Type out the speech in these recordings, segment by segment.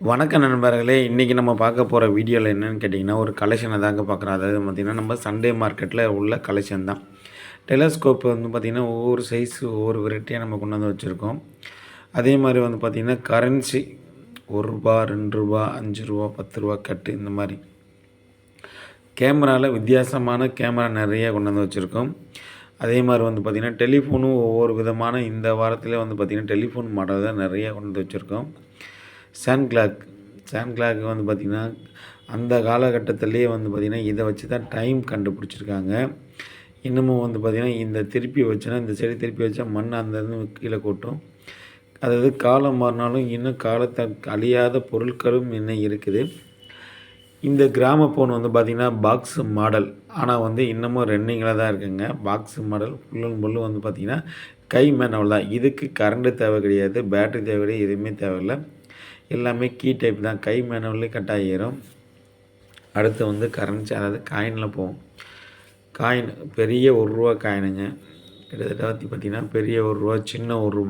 வணக்கம் நண்பர்களே! இன்றைக்கி நம்ம பார்க்க போகிற வீடியோவில் என்னென்னு கேட்டிங்கன்னா, ஒரு கலெக்ஷனை தாங்க பார்க்குறோம். அதாவது பார்த்திங்கன்னா, நம்ம சண்டே மார்க்கெட்டில் உள்ள கலெக்ஷன் தான். டெலஸ்கோப் வந்து பார்த்திங்கன்னா, ஒவ்வொரு சைஸு ஒவ்வொரு வெரைட்டியாக நம்ம கொண்டு வந்து வச்சுருக்கோம். அதே மாதிரி வந்து பார்த்திங்கன்னா, கரன்சி ரூ. 1, ரூ. 2, ரூ. 5, ரூ. 10 கட்டு இந்த மாதிரி. கேமராவில் வித்தியாசமான கேமரா நிறைய கொண்டு வந்து வச்சுருக்கோம். அதே மாதிரி வந்து பார்த்திங்கன்னா, டெலிஃபோனும் ஒவ்வொரு விதமான இந்த வாரத்திலே வந்து பார்த்திங்கன்னா, டெலிஃபோன் மாடல் தான் நிறைய கொண்டு வந்து வச்சுருக்கோம். சாண்ட் கிளாக் வந்து பார்த்திங்கன்னா, அந்த காலகட்டத்திலேயே வந்து பார்த்திங்கன்னா, இதை வச்சு தான் டைம் கண்டுபிடிச்சிருக்காங்க. இன்னமும் வந்து பார்த்திங்கன்னா, இந்த திருப்பி வச்சோன்னா இந்த சைடு திருப்பி வச்சா மண் அந்த கீழே கொட்டும். அதாவது காலம் மாறினாலும் இன்னும் காலத்தை அழியாத பொருட்களும் இன்னும் இருக்குது. இந்த கிராமஃபோன் வந்து பார்த்திங்கன்னா, பாக்ஸ் மாடல். ஆனால் வந்து இன்னமும் ரன்னிங்கில் தான் இருக்குங்க. Box model full and full வந்து பார்த்திங்கன்னா, கை மேனுவல் தான். இதுக்கு கரண்ட்டு தேவை கிடையாது, பேட்ரி தேவை கிடையாது, எதுவுமே தேவையில்லை. எல்லாமே கீ டைப் தான். கை மேனுவல்லே கட் ஆகிரும். அடுத்து வந்து கரன்சி, அதாவது காயினில் போகும். காயின் பெரிய ரூ. 1 காயினுங்க. கிட்டத்தட்ட வந்து பார்த்திங்கன்னா, பெரிய ரூ. 1, சின்ன ரூ.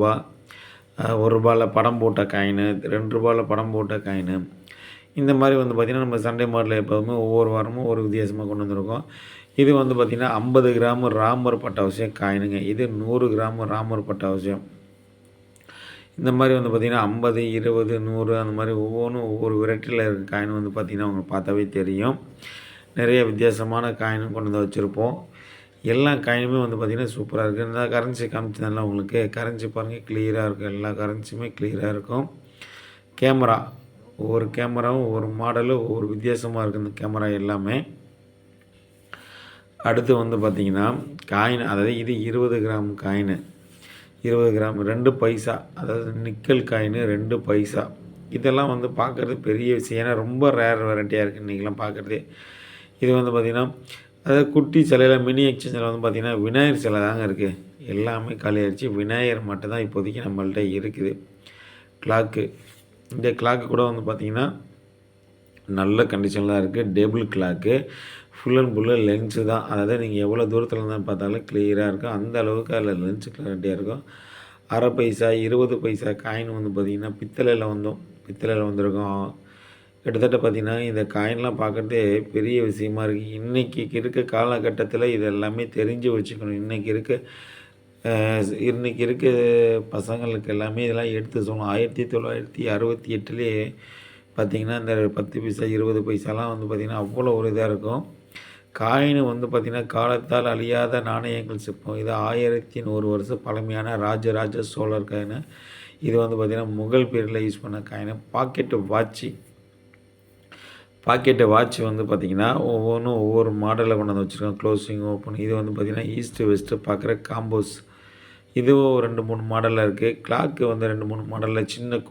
1, ரூபாயில் படம் போட்ட காயினு, ரூ. 2 படம் போட்ட காயினு. இந்த மாதிரி வந்து பார்த்திங்கன்னா, நம்ம சண்டே மாடலில் எப்போதுமே ஒவ்வொரு வாரமும் ஒரு வித்தியாசமாக கொண்டு வந்திருக்கோம். இது வந்து பார்த்திங்கன்னா, 50 கிராம் ராமர் பட்டாவசியம் காயினுங்க. இது 100 கிராம் ராமர் பட்டாவசியம். இந்த மாதிரி வந்து பார்த்திங்கன்னா 50, 20, 100 அந்த மாதிரி ஒவ்வொன்றும் ஒவ்வொரு வெரைட்டியில் இருக்க காயின் வந்து பார்த்திங்கன்னா உங்களுக்கு பார்த்தாவே தெரியும். நிறைய வித்தியாசமான காயினும் கொண்டு வந்து வச்சுருப்போம். எல்லா காயினுமே வந்து பார்த்திங்கன்னா சூப்பராக இருக்குது. இந்த கரன்சி காமிச்சதுனால உங்களுக்கு கரன்சி பாருங்கள் கிளியராக இருக்கும். எல்லா கரன்சியுமே கிளியராக இருக்கும். கேமரா ஒவ்வொரு கேமராவும் ஒவ்வொரு மாடலும் ஒவ்வொரு வித்தியாசமாக இருக்குது இந்த கேமரா எல்லாமே. அடுத்து வந்து பார்த்திங்கன்னா காயின், அதாவது இது 20 கிராம் காயினு. 20 கிராம் 2 பைசா, அதாவது நிக்கல் காயினு 2 பைசா. இதெல்லாம் வந்து பார்க்குறது பெரிய விஷயம். ஏன்னா ரொம்ப ரேர் வெரைட்டியாக இருக்குது இன்றைக்கெலாம் பார்க்குறதே. இது வந்து பார்த்திங்கன்னா, அதாவது குட்டி சிலையில் மினி எக்ஸ்சேஞ்சில் வந்து பார்த்திங்கன்னா விநாயகர் சிலை தாங்க இருக்குது. எல்லாமே காலியாகிடுச்சு. விநாயகர் மட்டும் தான் இப்போதைக்கு நம்மள்ட்ட இருக்குது. கிளாக்கு, இந்த கிளாக்கு கூட வந்து பார்த்திங்கன்னா நல்ல கண்டிஷனில் இருக்குது. Table clock, full and full lens தான். அதாவது நீங்கள் எவ்வளோ தூரத்தில் இருந்தால் பார்த்தாலும் கிளியராக இருக்கும். அந்த அளவுக்கு அதில் லென்ஸு கிளாரிட்டியாக இருக்கும். அரை பைசா 20 பைசா காயின் வந்து பார்த்திங்கன்னா பித்தளையில் வந்திருக்கும். கிட்டத்தட்ட பார்த்திங்கன்னா இந்த காயின்லாம் பார்க்குறதே பெரிய விஷயமா இருக்குது. இன்றைக்கி இருக்க காலகட்டத்தில் இது எல்லாமே தெரிஞ்சு வச்சுக்கணும். இன்றைக்கி இருக்க பசங்களுக்கு எல்லாமே இதெல்லாம் எடுத்து சொல்லணும். 1968லேயே பார்த்திங்கன்னா இந்த 10 பைசா 20 பைசாலாம் வந்து பார்த்திங்கன்னா அவ்வளோ ஒரு இதாக இருக்கும். காயின் வந்து பார்த்திங்கன்னா காலத்தால் அழியாத நாணயங்கள் சிற்பம். இது 1100 வருஷம் பழமையான ராஜராஜ சோழர் காயின். இது வந்து பார்த்திங்கன்னா முகல் பீரியடில் யூஸ் பண்ண காயின். பாக்கெட்டு வாட்ச் வந்து பார்த்திங்கன்னா ஒவ்வொன்றும் ஒவ்வொரு மாடலில் கொண்டு வந்து வச்சுருக்கோம். Closing, open. இது வந்து பார்த்திங்கன்னா ஈஸ்ட்டு வெஸ்ட்டு பார்க்குற காம்போஸ். இதுவும் 2, 3 மாடலில் இருக்குது. கிளாக்கு வந்து 2, 3 மாடலில் சின்ன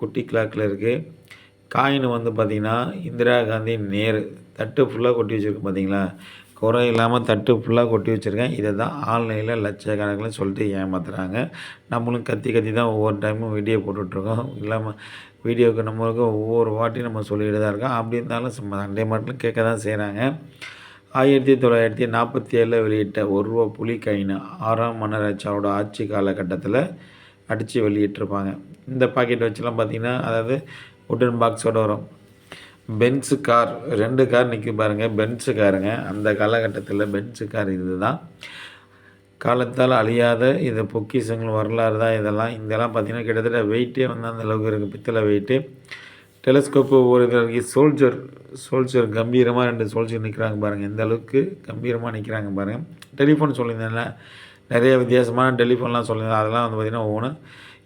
குட்டி கிளாக்கில் இருக்குது. காயின் வந்து பார்த்திங்கன்னா இந்திரா காந்தி நேரு. தட்டு ஃபுல்லாக கொட்டி வச்சுருக்கேன் பார்த்தீங்களா, குறை இல்லாமல் தட்டு ஃபுல்லாக கொட்டி வச்சுருக்கேன். இதை தான் ஆன்லைனில் லட்சக்கணக்கில் சொல்லிட்டு ஏமாத்துறாங்க. நம்மளும் கத்தி தான் ஒவ்வொரு டைமும் வீடியோ போட்டுட்ருக்கோம். இல்லாமல் வீடியோவுக்கு நம்மளுக்கு ஒவ்வொரு வாட்டியும் நம்ம சொல்லிகிட்டு தான் இருக்கோம். அப்படி இருந்தாலும் சண்டே மாட்டிலும் கேட்க தான் செய்கிறாங்க. 1947 வெளியிட்ட ரூ. 1 புலி காயின் 6ஆம் மன்னராட்சியோட ஆட்சி காலகட்டத்தில் அடித்து வெளியிட்டிருப்பாங்க. இந்த பாக்கெட் வச்சுலாம் பார்த்திங்கன்னா, அதாவது உட்டன் பாக்ஸோடு வரும். பென்ஸு கார் 2 கார் நிற்கி பாருங்கள். பென்ஸு காருங்க. அந்த காலகட்டத்தில் பென்ஸு கார் இது தான். காலத்தால் அழியாத இது பொக்கிஷங்கள் வரலாறு தான் இதெல்லாம். இதெல்லாம் பார்த்திங்கன்னா கிட்டத்தட்ட வெயிட்டே வந்து அந்தளவுக்கு இருக்குது. பித்தளை வெயிட்டு. டெலஸ்கோப்பு ஒரு இதில் சோல்ஜர் கம்பீரமாக 2 சோல்ஜர் நிற்கிறாங்க பாருங்கள். எந்த அளவுக்கு கம்பீரமாக நிற்கிறாங்க பாருங்கள். டெலிஃபோன் சொல்லியிருந்தேன்ல, நிறைய வித்தியாசமான டெலிஃபோன்லாம் சொல்லியிருந்தேன். அதெல்லாம் வந்து பார்த்திங்கன்னா ஒவ்வொன்று.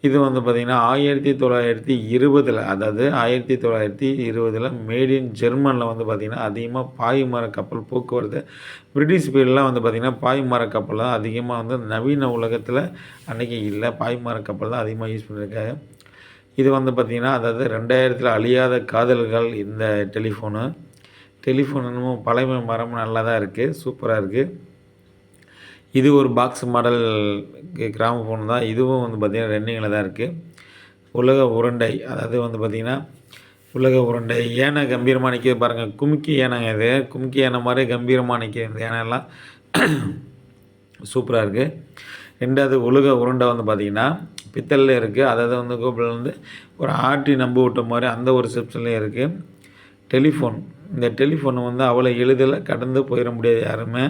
இது வந்து பார்த்திங்கன்னா 1920, அதாவது 1920 மேட் இன் ஜெர்மனில் வந்து பார்த்திங்கன்னா அதிகமாக பாய்மர கப்பல் போக்குவரத்து. பிரிட்டிஷ் பீரியட்லாம் வந்து பார்த்திங்கன்னா பாய்மர கப்பல் தான் அதிகமாக வந்து நவீன உலகத்தில் அன்றைக்கி இல்லை. பாய்மர கப்பல் தான் அதிகமாக யூஸ் பண்ணியிருக்காங்க. இது வந்து பார்த்திங்கன்னா அதாவது 2000 அழியாத காதல்கள். இந்த டெலிஃபோன் இன்னமும் பழைய மரம் நல்லா தான் இருக்குது, சூப்பராக இருக்குது. இது ஒரு பாக்ஸ் மாடல் கிராமஃபோன் தான். இதுவும் வந்து பார்த்திங்கன்னா ரன்னிங்கில் தான் இருக்குது. உலக உருண்டை, அதாவது வந்து பார்த்திங்கன்னா உலக உருண்டை யானை கம்பீரமாக நிற்கிது பாருங்கள். கும்கி யானைங்க. இது கும்கி யானை மாதிரி கம்பீரமாக நிற்கிது இந்த யானையெல்லாம். சூப்பராக இருக்குது. 2வது உலக உருண்டை வந்து பார்த்திங்கன்னா பித்தளையில் இருக்குது. அதாவது வந்து கோபுரம் வந்து ஒரு ஆட்டி நம்ப விட்ட மாதிரி அந்த ஒரு செப்ஷன்லேயும் இருக்குது. டெலிஃபோன், இந்த டெலிஃபோனை வந்து அவ்வளோ எளிதில் கடந்து போயிட முடியாது யாருமே.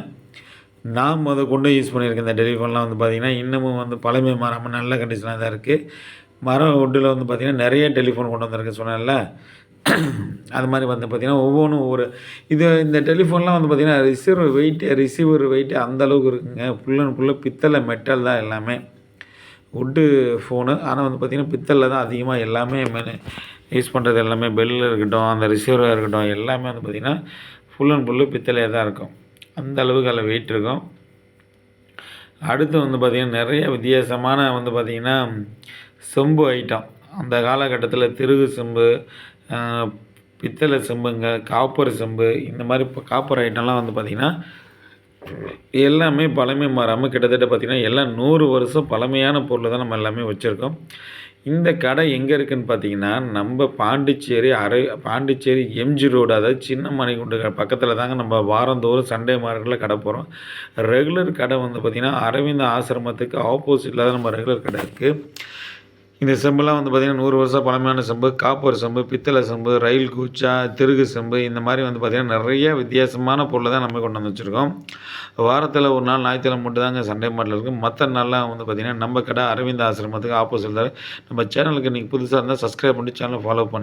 நான் கொண்டு யூஸ் பண்ணியிருக்கேன். இந்த டெலிஃபோன்லாம் வந்து பார்த்திங்கன்னா இன்னமும் வந்து பழமை மாறாமல் நல்ல கண்டிஷனாக தான் இருக்குது. மரம் வுட்டில் வந்து பார்த்திங்கன்னா நிறைய டெலிஃபோன் கொண்டு வந்திருக்கு சொன்னேன்ல. அது மாதிரி வந்து பார்த்திங்கன்னா ஒவ்வொன்றும் இந்த டெலிஃபோன்லாம் வந்து பார்த்திங்கன்னா ரிசீவர் வெயிட்டு அந்த அளவுக்கு இருக்குங்க. ஃபுல் அண்ட் ஃபுல்லாக பித்தளை மெட்டல் தான் எல்லாமே. வுட்டு ஃபோனு, ஆனால் வந்து பார்த்திங்கன்னா பித்தளையில் தான் அதிகமாக எல்லாமே யூஸ் பண்ணுறது. எல்லாமே பெல்லில் இருக்கட்டும், அந்த ரிசீவராக இருக்கட்டும், எல்லாமே வந்து பார்த்திங்கன்னா ஃபுல் அண்ட் ஃபுல்லு பித்தளையாக தான் இருக்கும். அந்த அளவுக்கு அதில் வெயிட் இருக்கும். அடுத்து வந்து பார்த்திங்கன்னா நிறைய வித்தியாசமான வந்து பார்த்திங்கன்னா செம்பு ஐட்டம். அந்த காலகட்டத்தில் திருகு செம்பு, பித்தளை செம்புங்க, காப்பர் செம்பு, இந்த மாதிரி இப்போ காப்பர் ஐட்டம்லாம் வந்து பார்த்திங்கன்னா எல்லாமே பழமை மாறாமல் கிட்டத்தட்ட பார்த்திங்கன்னா எல்லாம் 100 வருஷம் பழமையான பொருளை தான் நம்ம எல்லாமே வச்சுருக்கோம். இந்த கடை எங்கே இருக்குதுன்னு பார்த்திங்கன்னா நம்ம பாண்டிச்சேரி எம்ஜி ரோடு, அதாவது சின்ன மணிகுண்டு பக்கத்தில் தாங்க. நம்ம வாரந்தோறும் சண்டே மார்க்கெட்டில் கடை போகிறோம். ரெகுலர் கடை வந்து பார்த்திங்கன்னா அரவிந்த் ஆசிரமத்துக்கு ஆப்போசிட்டில் தான் நம்ம ரெகுலர் கடை இருக்குது. இந்த செம்புலாம் வந்து பார்த்திங்கன்னா 100 வருஷம் பழமையான செம்பு, காப்பர் செம்பு, பித்தளை செம்பு, ரயில் கூச்சா, திருகு செம்பு, இந்த மாதிரி வந்து பார்த்திங்கன்னா நிறைய வித்தியாசமான பொருளை தான் நம்ம கொண்டு வந்து வச்சுருக்கோம். வாரத்தில் ஒரு நாள் ஞாயிற்றுக்கிழமை மட்டும் தாங்க சண்டே மார்க்கெட்டில் இருக்குது. மற்ற நாள்லாம் வந்து பார்த்திங்கன்னா நம்ம கடை அரவிந்த் ஆசிரமத்துக்கு ஆப்போசிட்டில். நம்ம சேனலுக்கு நீங்கள் புதுசாக இருந்தால் சப்ஸ்கிரைப் பண்ணி சேனலை ஃபாலோ பண்ணுங்கள்.